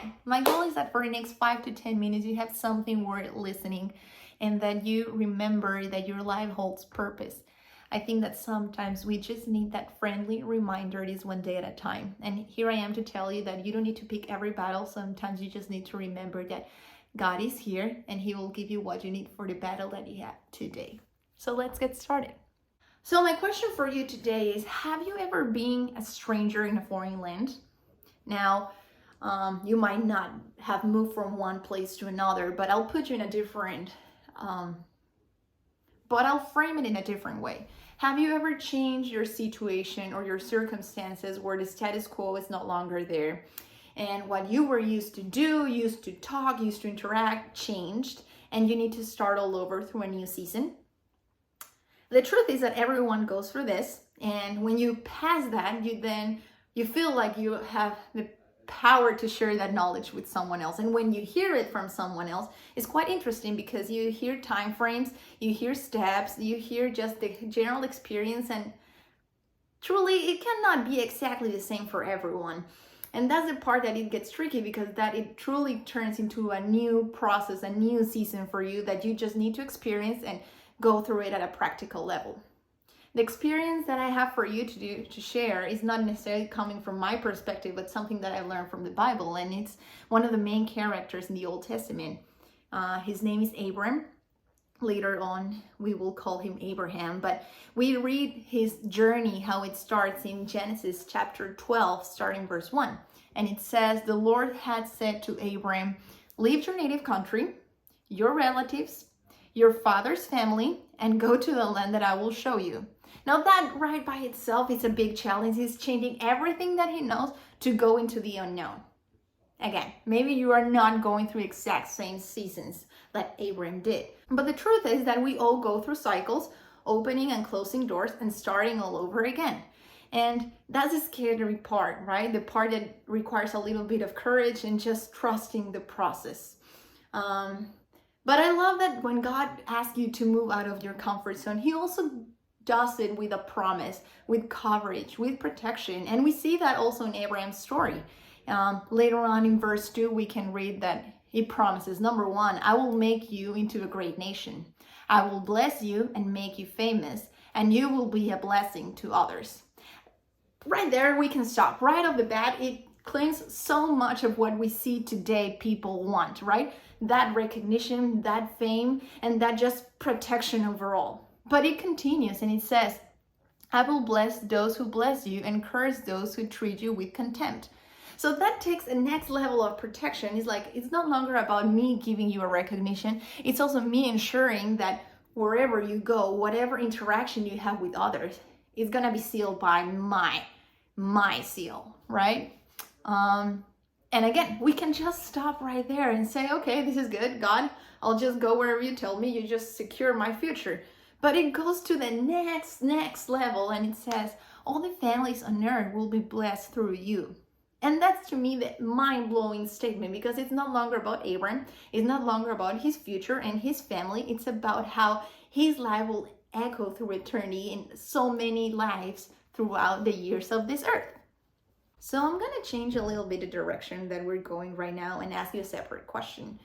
Hi, my goal is that for the next 5 to 10 minutes you have something worth listening and that you remember that your life holds purpose. I think that sometimes we just need that friendly reminder, it is one day at a time. And here I am to tell you that you don't need to pick every battle. Sometimes you just need to remember that God is here and He will give you what you need for the battle that you have today. So let's get started. So my question for you today is, have you ever been a stranger in a foreign land? Now, you might not have moved from one place to another, but I'll put you in a different, but I'll frame it in a different way. Have you ever changed your situation or your circumstances where the status quo is no longer there? And what you were used to do, used to talk, used to interact, changed, and you need to start all over through a new season? The truth is that everyone goes through this, and when you pass that, you feel like you have the power to share that knowledge with someone else. And when you hear it from someone else, it's quite interesting because you hear time frames, you hear steps, you hear just the general experience, and truly it cannot be exactly the same for everyone. And that's the part that it gets tricky, because that it truly turns into a new process, a new season for you that you just need to experience and go through it at a practical level. The experience that I have for you to share is not necessarily coming from my perspective, but something that I've learned from the Bible, and it's one of the main characters in the Old Testament. His name is Abram. Later on, we will call him Abraham, but we read his journey, how it starts in Genesis chapter 12, starting verse 1. And it says, "The Lord had said to Abram, leave your native country, your relatives, your father's family, and go to the land that I will show you." Now that right by itself is a big challenge. He's changing everything that he knows to go into the unknown. Again, maybe you are not going through exact same seasons that Abram did. But the truth is that we all go through cycles, opening and closing doors and starting all over again. And that's the scary part, right? The part that requires a little bit of courage and just trusting the process. But I love that when God asks you to move out of your comfort zone, He also does it with a promise, with coverage, with protection. And we see that also in Abraham's story. Later on in verse 2, we can read that He promises, number 1, I will make you into a great nation. I will bless you and make you famous, and you will be a blessing to others. Right there, we can stop. Right off the bat, it claims so much of what we see today people want, right? That recognition, that fame, and that just protection overall. But it continues and it says, I will bless those who bless you and curse those who treat you with contempt. So that takes a next level of protection. It's like, it's no longer about me giving you a recognition. It's also me ensuring that wherever you go, whatever interaction you have with others, is gonna be sealed by my seal, right? And again, we can just stop right there and say, okay, this is good, God, I'll just go wherever you tell me, you just secure my future. But it goes to the next level, and it says, all the families on earth will be blessed through you. And that's to me the mind-blowing statement, because it's no longer about Abram, it's no longer about his future and his family, it's about how his life will echo through eternity in so many lives throughout the years of this earth. So I'm going to change a little bit the direction that we're going right now and ask you a separate question.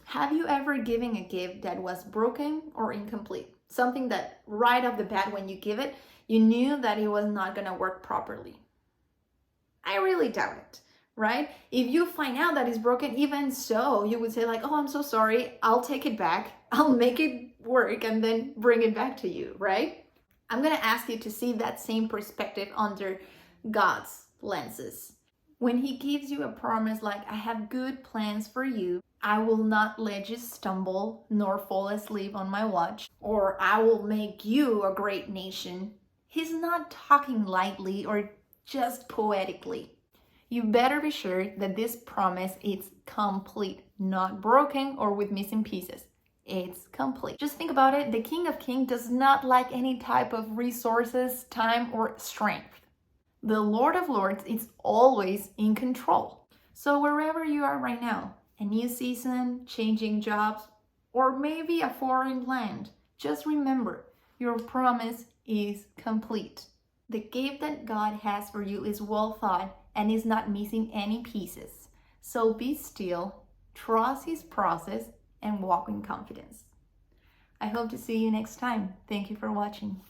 Have you ever given a gift that was broken or incomplete? Something that right off the bat when you give it, you knew that it was not going to work properly? I really doubt it, right? If you find out that it's broken, even so, you would say like, oh, I'm so sorry, I'll take it back, I'll make it work and then bring it back to you, right? I'm going to ask you to see that same perspective under God's lenses. When He gives you a promise like, I have good plans for you, I will not let you stumble nor fall asleep on my watch, or I will make you a great nation, He's not talking lightly or just poetically. You better be sure that this promise is complete, not broken or with missing pieces. It's complete. Just think about it. The King of Kings does not like any type of resources, time, or strength. The Lord of Lords is always in control. So wherever you are right now, a new season, changing jobs, or maybe a foreign land, just remember, your promise is complete. The gift that God has for you is well thought and is not missing any pieces. So be still, trust his process, and walk in confidence. I hope to see you next time. Thank you for watching.